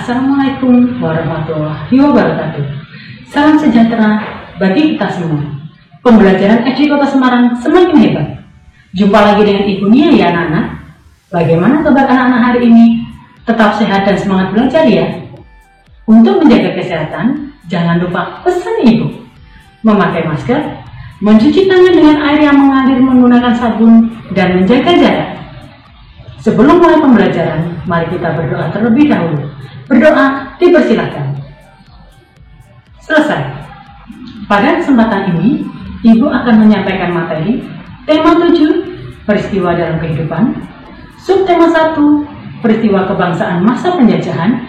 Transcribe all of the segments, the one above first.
Assalamualaikum warahmatullahi wabarakatuh. Salam sejahtera bagi kita semua. Pembelajaran SD Kota Semarang semakin hebat. Jumpa lagi dengan Ibu Nia ya anak-anak. Bagaimana kabar anak-anak hari ini? Tetap sehat dan semangat belajar ya. Untuk menjaga kesehatan, jangan lupa pesan Ibu. Memakai masker, mencuci tangan dengan air yang mengalir menggunakan sabun, dan menjaga jarak. Sebelum mulai pembelajaran, mari kita berdoa terlebih dahulu. Berdoa dipersilakan. Selesai. Pada kesempatan ini, Ibu akan menyampaikan materi tema 7, peristiwa dalam kehidupan, subtema 1, peristiwa kebangsaan masa penjajahan,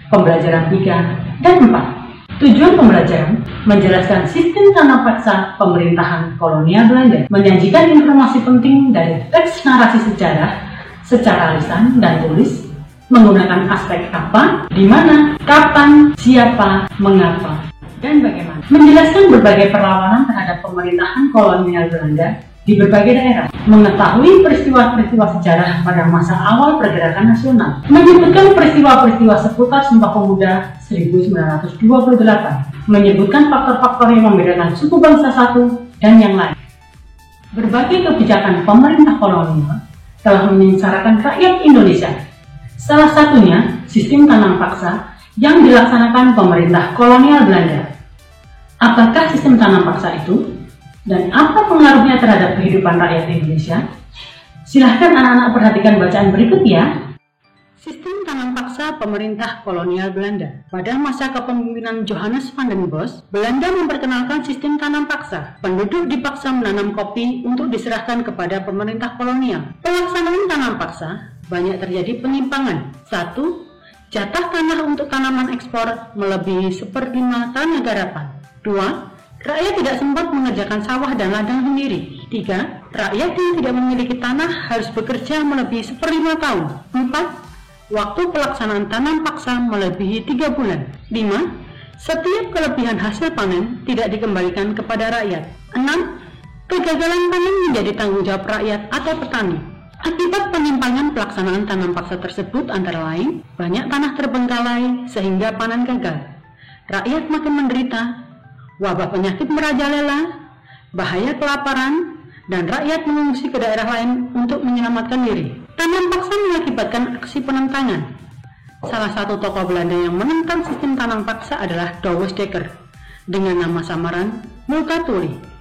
pembelajaran 3 dan 4. Tujuan pembelajaran menjelaskan sistem tanam paksa pemerintahan kolonial Belanda, menyajikan informasi penting dari teks narasi sejarah secara lisan dan tulis, menggunakan aspek apa, di mana, kapan, siapa, mengapa, dan bagaimana. Menjelaskan berbagai perlawanan terhadap pemerintahan kolonial Belanda di berbagai daerah, mengetahui peristiwa-peristiwa sejarah pada masa awal pergerakan nasional, menyebutkan peristiwa-peristiwa seputar Sumpah Pemuda 1928, menyebutkan faktor-faktor yang membedakan suku bangsa satu dan yang lain. Berbagai kebijakan pemerintah kolonial telah menyengsarakan rakyat Indonesia. Salah satunya sistem tanam paksa yang dilaksanakan pemerintah kolonial Belanda. Apakah sistem tanam paksa itu? Dan apa pengaruhnya terhadap kehidupan rakyat Indonesia? Silahkan anak-anak perhatikan bacaan berikut ya. Sistem tanam paksa pemerintah kolonial Belanda. Pada masa kepemimpinan Johannes van den Bosch, Belanda memperkenalkan sistem tanam paksa. Penduduk dipaksa menanam kopi untuk diserahkan kepada pemerintah kolonial. Pelaksanaan tanam paksa banyak terjadi penyimpangan. 1. Jatah tanah untuk tanaman ekspor melebihi 1/5 tanah garapan. 2. Rakyat tidak sempat mengerjakan sawah dan ladang sendiri. 3. Rakyat yang tidak memiliki tanah harus bekerja melebihi 1/5 tahun. 4. Waktu pelaksanaan tanam paksa melebihi 3 bulan. 5. Setiap kelebihan hasil panen tidak dikembalikan kepada rakyat. 6. Kegagalan panen menjadi tanggung jawab rakyat atau petani. Akibat penyimpangan pelaksanaan tanam paksa tersebut antara lain, banyak tanah terbengkalai sehingga panen gagal. Rakyat makin menderita, wabah penyakit merajalela, bahaya kelaparan, dan rakyat mengungsi ke daerah lain untuk menyelamatkan diri. Tanam paksa mengakibatkan aksi penentangan. Salah satu tokoh Belanda yang menentang sistem tanam paksa adalah Douwes Dekker dengan nama samaran Multatuli.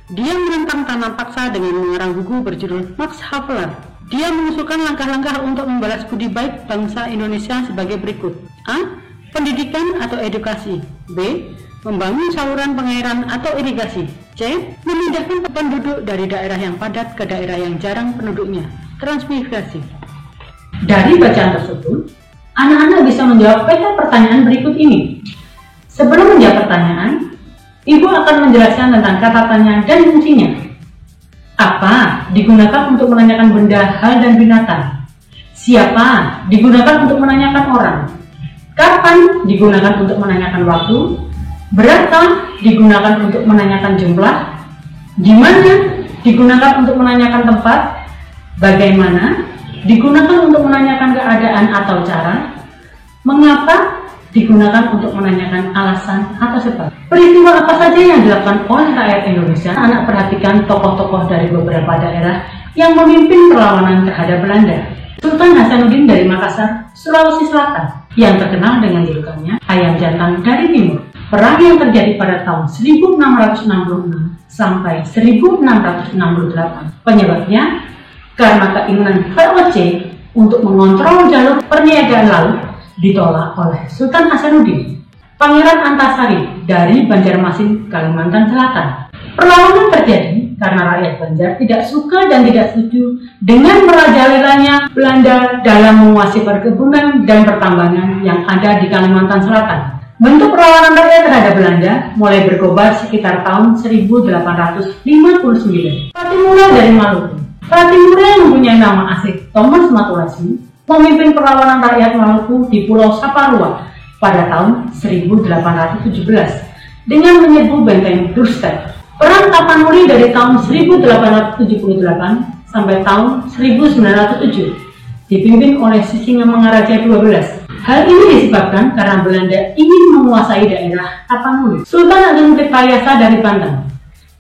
Dia menentang tanam paksa dengan mengarang buku berjudul Max Havelaar. Dia mengusulkan langkah-langkah untuk membalas budi baik bangsa Indonesia sebagai berikut. A. Pendidikan atau edukasi. B. Membangun saluran pengairan atau irigasi. C. Memindahkan penduduk dari daerah yang padat ke daerah yang jarang penduduknya. Transmigrasi. Dari bacaan tersebut, anak-anak bisa menjawab peta pertanyaan berikut ini. Sebelum menjawab pertanyaan, Ibu akan menjelaskan tentang kata tanya dan fungsinya. Apa digunakan untuk menanyakan benda, hal, dan binatang? Siapa digunakan untuk menanyakan orang? Kapan digunakan untuk menanyakan waktu? Berapa digunakan untuk menanyakan jumlah? Di mana digunakan untuk menanyakan tempat? Bagaimana digunakan untuk menanyakan keadaan atau cara? Mengapa digunakan untuk menanyakan alasan atau sebab? Peristiwa apa saja yang dilakukan oleh rakyat Indonesia? Anak perhatikan tokoh-tokoh dari beberapa daerah yang memimpin perlawanan terhadap Belanda. Sultan Hasanuddin dari Makassar, Sulawesi Selatan, yang terkenal dengan julukannya Ayam Jantan dari Timur. Perang yang terjadi pada tahun 1666 sampai 1668. Penyebabnya karena keinginan VOC untuk mengontrol jalur perniagaan laut ditolak oleh Sultan Hasanuddin. Pangeran Antasari dari Banjarmasin, Kalimantan Selatan. Perlawanan terjadi karena rakyat Banjar tidak suka dan tidak setuju dengan merajalelanya Belanda dalam menguasai perkebunan dan pertambangan yang ada di Kalimantan Selatan. Bentuk perlawanan rakyat terhadap Belanda mulai berkobar sekitar tahun 1859. Patimura dari Maluku. Patimura yang mempunyai nama asli Thomas Matulasi memimpin perlawanan rakyat Maluku di Pulau Saparua pada tahun 1817 dengan menyerbu benteng Dorset. Perang Tapanuli dari tahun 1878 sampai tahun 1907 dipimpin oleh Sisingamangaraja XII Hal ini disebabkan karena Belanda ingin menguasai daerah Tapanuli. Sultan Agung Tirtayasa dari Banten.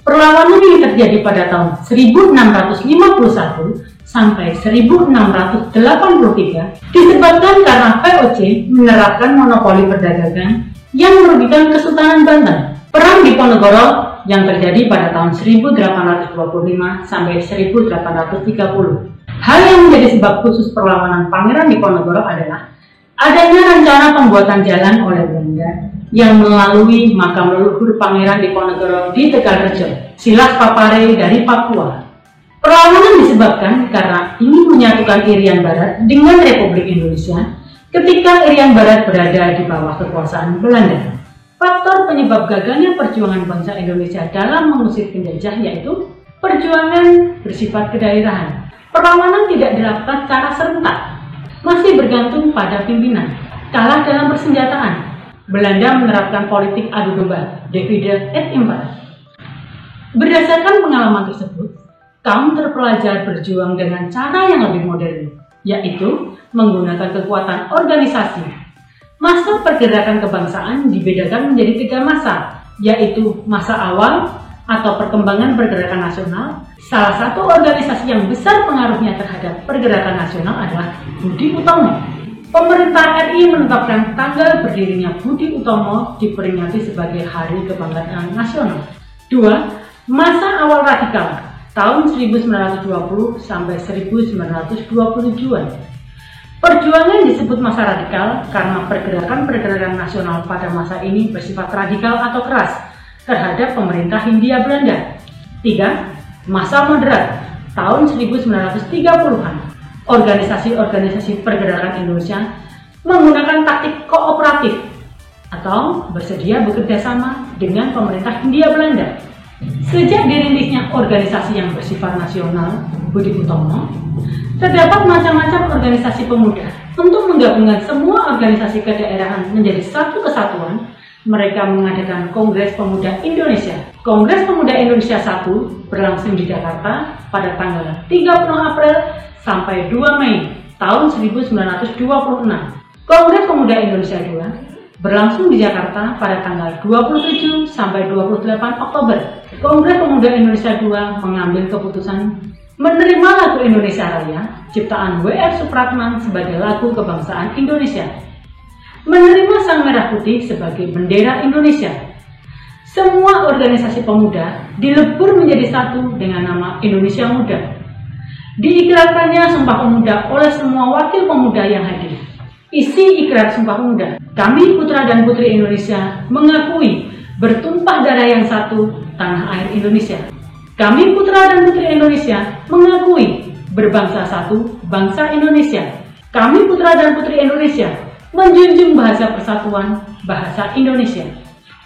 Perlawanan yang terjadi pada tahun 1651 sampai 1683 disebabkan karena VOC menerapkan monopoli perdagangan yang merugikan Kesultanan Banten. Perang Diponegoro yang terjadi pada tahun 1825 sampai 1830. Hal yang menjadi sebab khusus perlawanan Pangeran Diponegoro adalah adanya rencana pembuatan jalan oleh Belanda yang melalui makam leluhur Pangeran Diponegoro di Tegalrejo, Silas Papare dari Papua. Perlawanan disebabkan karena ingin menyatukan Irian Barat dengan Republik Indonesia ketika Irian Barat berada di bawah kekuasaan Belanda. Faktor penyebab gagalnya perjuangan bangsa Indonesia dalam mengusir penjajah yaitu perjuangan bersifat kedaerahan. Perlawanan tidak dilakukan secara serentak, masih bergantung pada pimpinan. Kalah dalam persenjataan. Belanda menerapkan politik adu domba, divide et impera. Berdasarkan pengalaman tersebut, kaum terpelajar berjuang dengan cara yang lebih modern, yaitu menggunakan kekuatan organisasi. Masa pergerakan kebangsaan dibedakan menjadi 3 masa, yaitu masa awal atau perkembangan pergerakan nasional. Salah satu organisasi yang besar pengaruhnya terhadap pergerakan nasional adalah Budi Utomo. Pemerintah RI menetapkan tanggal berdirinya Budi Utomo diperingati sebagai Hari Kebanggaan Nasional. 2. Masa awal radikal tahun 1920 sampai 1927-an. Perjuangan disebut masa radikal karena pergerakan-pergerakan nasional pada masa ini bersifat radikal atau keras terhadap pemerintah Hindia Belanda. 3. Masa moderat tahun 1930-an. Organisasi-organisasi pergerakan Indonesia menggunakan taktik kooperatif atau bersedia bekerja sama dengan pemerintah Hindia Belanda. Sejak dirintisnya organisasi yang bersifat nasional, Budi Utomo, terdapat macam-macam organisasi pemuda. Untuk menggabungkan semua organisasi kedaerahan menjadi satu kesatuan, mereka mengadakan Kongres Pemuda Indonesia. Kongres Pemuda Indonesia 1 berlangsung di Jakarta pada tanggal 30 April sampai 2 Mei tahun 1926. Kongres Pemuda Indonesia 2 berlangsung di Jakarta pada tanggal 27 sampai 28 Oktober. Kongres Pemuda Indonesia 2 mengambil keputusan menerima lagu Indonesia Raya ciptaan W.R. Supratman sebagai lagu kebangsaan Indonesia, menerima Sang Merah Putih sebagai bendera Indonesia. Semua organisasi pemuda dilebur menjadi satu dengan nama Indonesia Muda. Diikrarkannya Sumpah Pemuda oleh semua wakil pemuda yang hadir. Isi ikrar Sumpah Pemuda, kami putra dan putri Indonesia mengakui bertumpah darah yang satu tanah air Indonesia. Kami putra dan putri Indonesia mengakui berbangsa satu bangsa Indonesia. Kami putra dan putri Indonesia menjunjung bahasa persatuan bahasa Indonesia.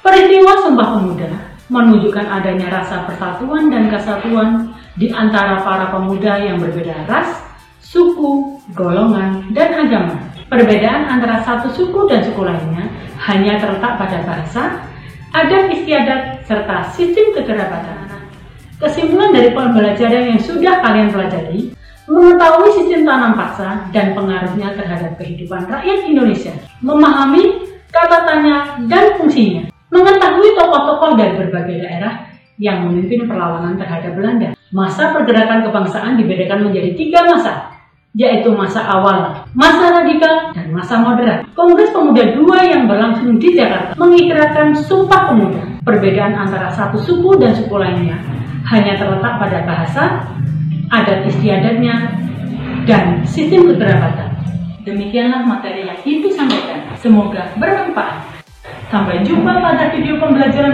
Peristiwa Sumpah Pemuda menunjukkan adanya rasa persatuan dan kesatuan di antara para pemuda yang berbeda ras, suku, golongan, dan agama. Perbedaan antara satu suku dan suku lainnya hanya terletak pada bahasa, adat istiadat, serta sistem kekerabatan. Kesimpulan dari pembelajaran yang sudah kalian pelajari, mengetahui sistem tanam paksa dan pengaruhnya terhadap kehidupan rakyat Indonesia, memahami kata tanya dan fungsinya, mengetahui tokoh-tokoh dari berbagai daerah yang memimpin perlawanan terhadap Belanda. Masa pergerakan kebangsaan dibedakan menjadi 3 masa, yaitu masa awal, masa radikal, dan masa moderat. Kongres Pemuda 2 yang berlangsung di Jakarta mengikrarkan Sumpah Pemuda. Perbedaan antara satu suku dan suku lainnya hanya terletak pada bahasa, adat istiadatnya, dan sistem kekerabatan. Demikianlah materi yang Ibu sampaikan. Semoga bermanfaat. Sampai jumpa pada video pembelajaran